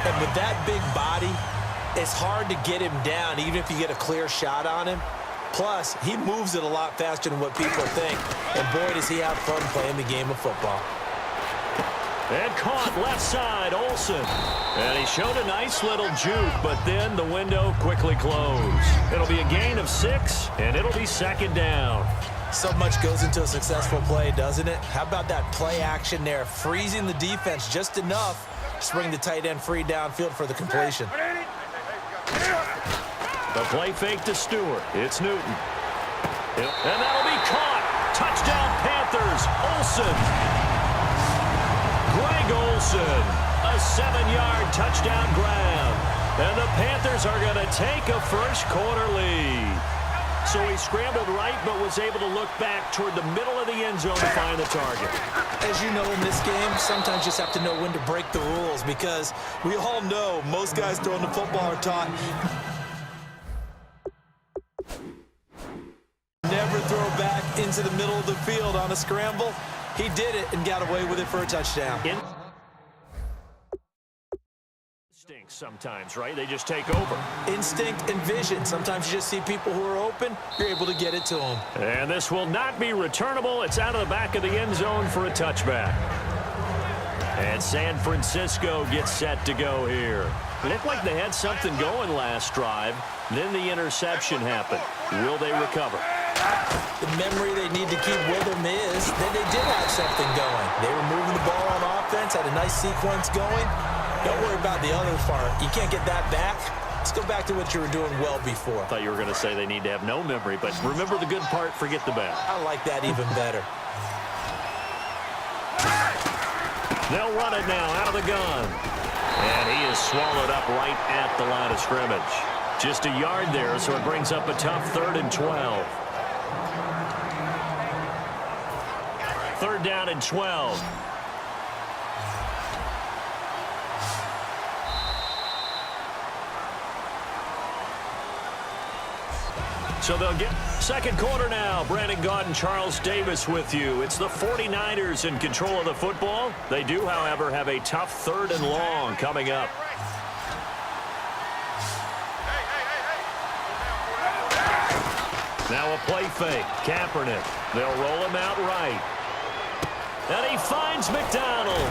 And with that big body, it's hard to get him down, even if you get a clear shot on him. Plus, he moves it a lot faster than what people think. And boy, does he have fun playing the game of football. And caught left side, Olsen. And he showed a nice little juke, but then the window quickly closed. It'll be a gain of 6, and it'll be second down. So much goes into a successful play, doesn't it? How about that play action there, freezing the defense just enough to bring the tight end free downfield for the completion. The play fake to Stewart. It's Newton. And that'll be caught. Touchdown, Panthers. Olsen. Greg Olsen. A 7-yard touchdown grab. And the Panthers are going to take a first-quarter lead. So he scrambled right, but was able to look back toward the middle of the end zone to find the target. As you know, in this game, sometimes you just have to know when to break the rules, because we all know most guys throwing the football are taught never throw back into the middle of the field on a scramble. He did it and got away with it for a touchdown. Instinct sometimes, right? They just take over. Instinct and vision. Sometimes you just see people who are open, you're able to get it to them. And this will not be returnable. It's out of the back of the end zone for a touchback. And San Francisco gets set to go here. Looked like they had something going last drive. Then the interception happened. Will they recover? The memory they need to keep with them is that they did have something going. They were moving the ball on offense, had a nice sequence going. Don't worry about the other part. You can't get that back. Let's go back to what you were doing well before. I thought you were going to say they need to have no memory, but remember the good part, forget the bad. I like that even better. They'll run it now out of the gun. And he is swallowed up right at the line of scrimmage. Just a yard there, so it brings up a tough 3rd and 12. 3rd down and 12. So they'll get second quarter now. Brandon Gaudin, Charles Davis with you. It's the 49ers in control of the football. They do, however, have a tough 3rd and long coming up. Now a play fake. Kaepernick. They'll roll him out right. And he finds McDonald.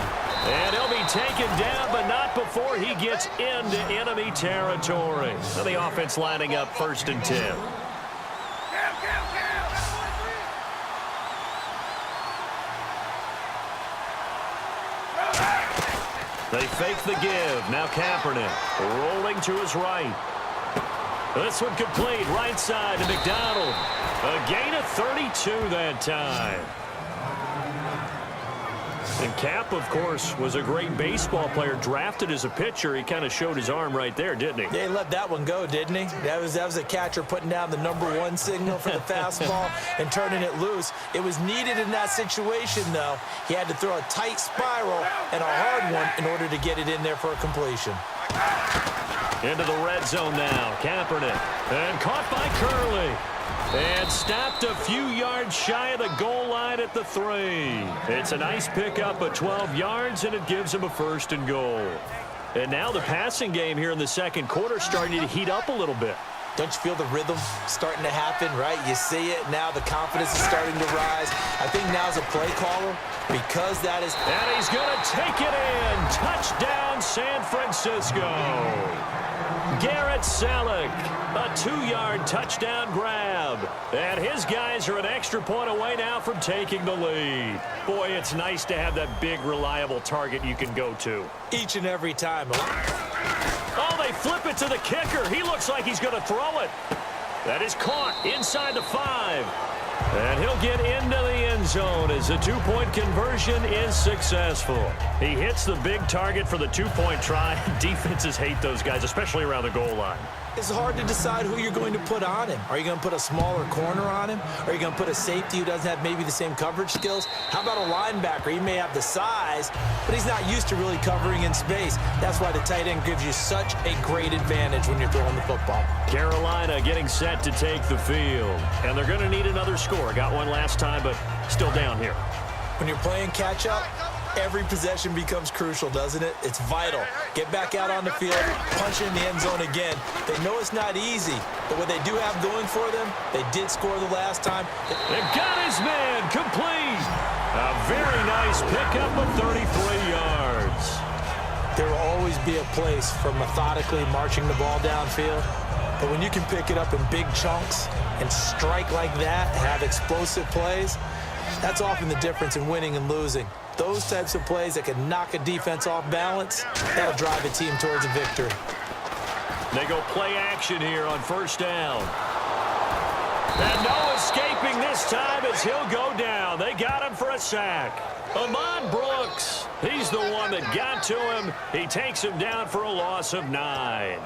And he'll be taken down, but not before he gets into enemy territory. So the offense lining up 1st and 10. They fake the give. Now Kaepernick rolling to his right. This one complete. Right side to McDonald. A gain of 32 that time. And Cap, of course, was a great baseball player. Drafted as a pitcher. He kind of showed his arm right there, didn't he? Yeah, he let that one go, didn't he? That was a catcher putting down the #1 signal for the fastball and turning it loose. It was needed in that situation, though. He had to throw a tight spiral and a hard one in order to get it in there for a completion. Into the red zone now. Kaepernick. And caught by Curley. And stopped a few yards shy of the goal line at the 3. It's a nice pickup of 12 yards, and it gives him a 1st and goal. And now the passing game here in the second quarter starting to heat up a little bit. Don't you feel the rhythm starting to happen, right? You see it now. The confidence is starting to rise. I think now's a play caller because that is... And he's going to take it in. Touchdown, San Francisco. Garrett Selleck, a 2-yard touchdown grab. And his guys are an extra point away now from taking the lead. Boy, it's nice to have that big, reliable target you can go to. Each and every time. Oh, they flip it to the kicker. He looks like he's going to throw it. That is caught inside the 5. And he'll get into the end zone as the 2-point conversion is successful. He hits the big target for the 2-point try. Defenses hate those guys, especially around the goal line. It's hard to decide who you're going to put on him. Are you going to put a smaller corner on him? Are you going to put a safety who doesn't have maybe the same coverage skills? How about a linebacker? He may have the size, but he's not used to really covering in space. That's why the tight end gives you such a great advantage when you're throwing the football. Carolina getting set to take the field. And they're going to need another score. Got one last time, but still down here. When you're playing catch-up, Every possession becomes crucial, doesn't it? It's vital. Get back out on the field, punch it in the end zone again. They know it's not easy, but what they do have going for them, they did score the last time. They've got his man complete. A very nice pickup of 33 yards. There will always be a place for methodically marching the ball downfield, but when you can pick it up in big chunks and strike like that, have explosive plays, that's often the difference in winning and losing. Those types of plays that can knock a defense off balance, that'll drive a team towards a victory. They go play action here on first down. And no escaping this time as he'll go down. They got him for a sack. Ahmad Brooks, he's the one that got to him. He takes him down for a loss of 9.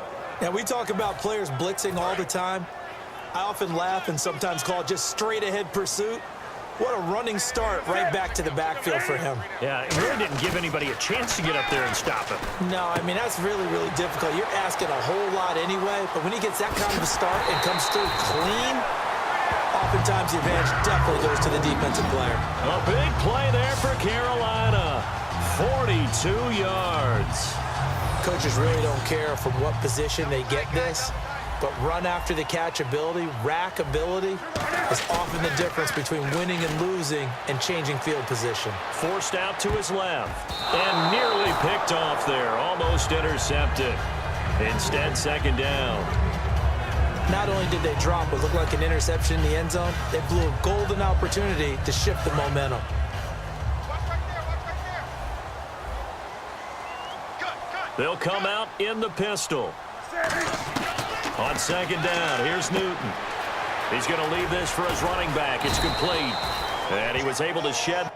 Now, we talk about players blitzing all the time. I often laugh and sometimes call it just straight-ahead pursuit. What a running start right back to the backfield for him. Yeah, it really didn't give anybody a chance to get up there and stop him. No, I mean, that's really, really difficult. You're asking a whole lot anyway, but when he gets that kind of a start and comes through clean, oftentimes the advantage definitely goes to the defensive player. A big play there for Carolina. 42 yards. Coaches really don't care from what position they get this, but run after the catch ability, rack ability, is often the difference between winning and losing and changing field position. Forced out to his left and nearly picked off there, almost intercepted. Instead, second down. Not only did they drop what looked like an interception in the end zone, they blew a golden opportunity to shift the momentum. They'll come out in the pistol. On second down, here's Newton. He's going to leave this for his running back. It's complete. And he was able to shed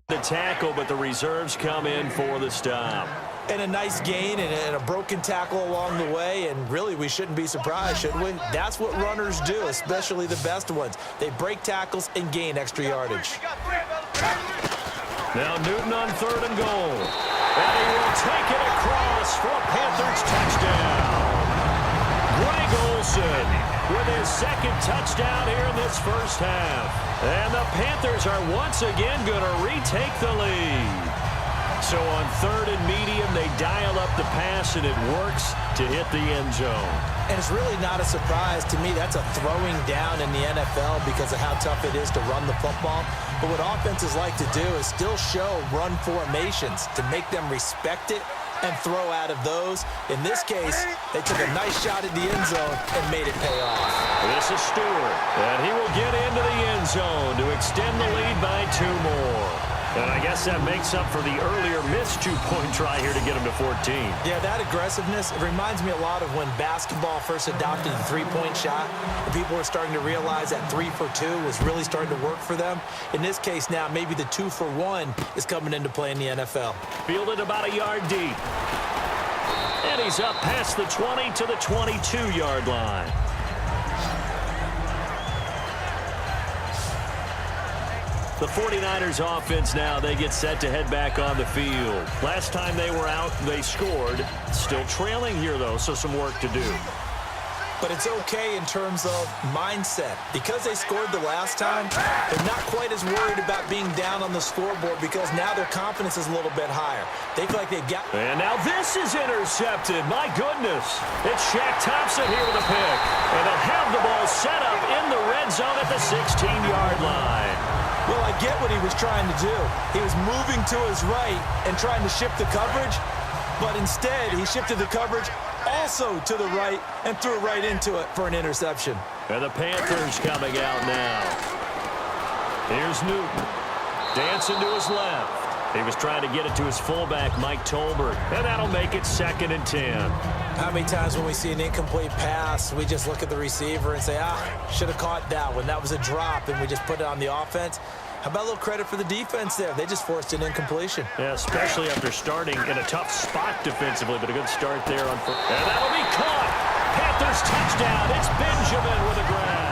the tackle, but the reserves come in for the stop. And a nice gain and a broken tackle along the way, and really we shouldn't be surprised, should we? That's what runners do, especially the best ones. They break tackles and gain extra yardage. Now Newton on third and goal. And he will take it across for a Panthers touchdown. Greg Olsen with his second touchdown here in this first half. And the Panthers are once again going to retake the lead. So on third and medium, they dial up the pass, and it works to hit the end zone. And it's really not a surprise to me. That's a throwing down in the NFL because of how tough it is to run the football. But what offenses like to do is still show run formations to make them respect it and throw out of those. In this case, they took a nice shot at the end zone and made it pay off. This is Stewart, and he will get into the end zone to extend the lead by 2 more. And I guess that makes up for the earlier missed 2-point try here to get him to 14. Yeah, that aggressiveness, it reminds me a lot of when basketball first adopted the three-point shot. And people were starting to realize that 3 for 2 was really starting to work for them. In this case now, maybe the 2 for 1 is coming into play in the NFL. Fielded about a yard deep. And he's up past the 20 to the 22-yard line. The 49ers offense now, they get set to head back on the field. Last time they were out, they scored. Still trailing here, though, so some work to do. But it's okay in terms of mindset. Because they scored the last time, they're not quite as worried about being down on the scoreboard because now their confidence is a little bit higher. They feel like they've got... And now this is intercepted. My goodness. It's Shaq Thompson here with a pick. And they'll have the ball set up in the red zone at the 16-yard line. Well, I get what he was trying to do. He was moving to his right and trying to shift the coverage, but instead he shifted the coverage also to the right and threw it right into it for an interception. And the Panthers coming out now. Here's Newton. Dancing to his left. He was trying to get it to his fullback, Mike Tolbert, and that'll make it 2nd and 10. How many times when we see an incomplete pass, we just look at the receiver and say, should have caught that one. That was a drop, and we just put it on the offense. How about a little credit for the defense there? They just forced an incompletion. Yeah, especially after starting in a tough spot defensively, but a good start there. And that'll be caught. Panthers touchdown. It's Benjamin with a grab.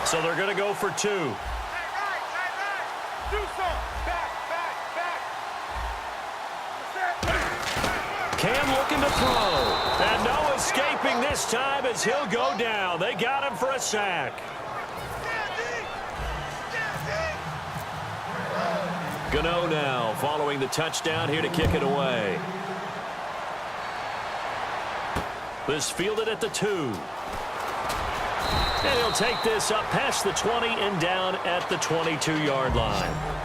So they're going to go for 2. Cam looking to throw. And no escaping this time as he'll go down. They got him for a sack. Gano now following the touchdown here to kick it away. This fielded at the 2. And he'll take this up past the 20 and down at the 22-yard line.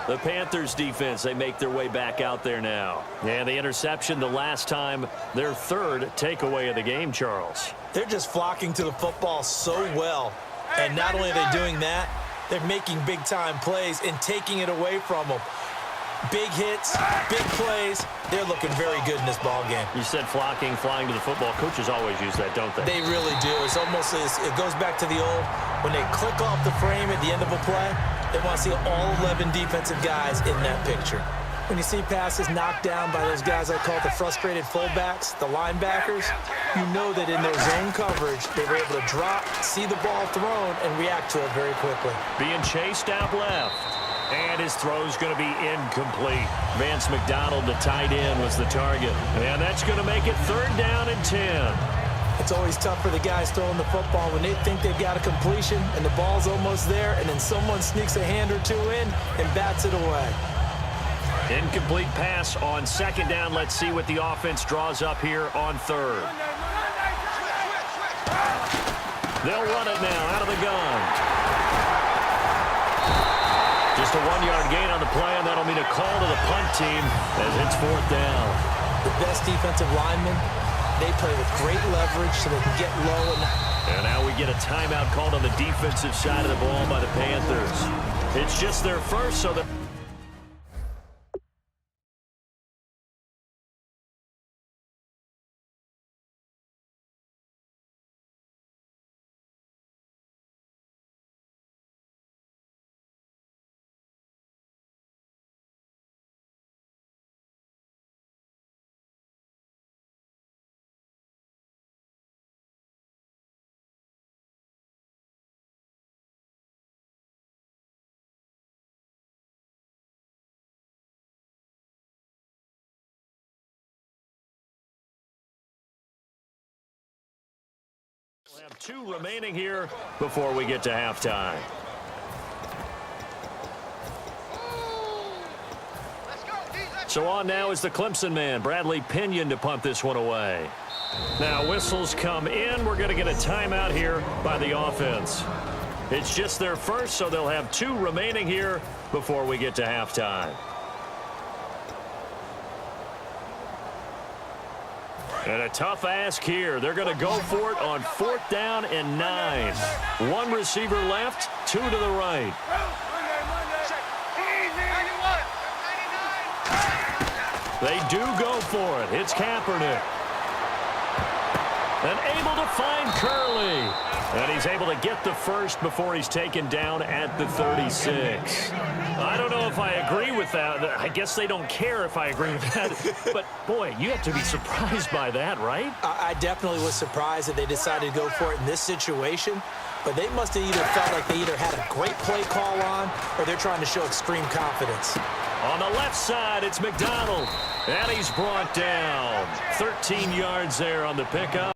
The Panthers defense, they make their way back out there now. And the interception the last time, their 3rd takeaway of the game, Charles. They're just flocking to the football so well. And not only are they doing that, they're making big-time plays and taking it away from them. Big hits, big plays. They're looking very good in this ball game. You said flocking, flying to the football. Coaches always use that, don't they? They really do. It's almost as it goes back to the old, when they click off the frame at the end of a play, they want to see all 11 defensive guys in that picture. When you see passes knocked down by those guys I call the frustrated fullbacks, the linebackers, you know that in their zone coverage, they were able to drop, see the ball thrown, and react to it very quickly. Being chased out left. And his throw's going to be incomplete. Vance McDonald, the tight end, was the target. And that's going to make it 3rd down and 10. It's always tough for the guys throwing the football when they think they've got a completion and the ball's almost there, and then someone sneaks a hand or 2 in and bats it away. Incomplete pass on 2nd down. Let's see what the offense draws up here on 3rd. They'll run it now out of the gun. Just a 1-yard gain on the play, and that'll mean a call to the punt team as it's 4th down. The best defensive linemen, they play with great leverage so they can get low. And now we get a timeout called on the defensive side of the ball by the Panthers. It's just their 1st, so the we'll have 2 remaining here before we get to halftime. So on now is the Clemson man, Bradley Pinion, to punt this one away. Now whistles come in. We're going to get a timeout here by the offense. It's just their 1st, so they'll have 2 remaining here before we get to halftime. And a tough ask here. They're going to go for it on 4th down and 9. 1 receiver left, 2 to the right. They do go for it. It's Kaepernick. And able to find Curley. And he's able to get the 1st before he's taken down at the 36. I don't know if I agree with that. I guess they don't care if I agree with that. But, boy, you have to be surprised by that, right? I definitely was surprised that they decided to go for it in this situation. But they must have either felt like they either had a great play call on or they're trying to show extreme confidence. On the left side, it's McDonald. And he's brought down. 13 yards there on the pickup.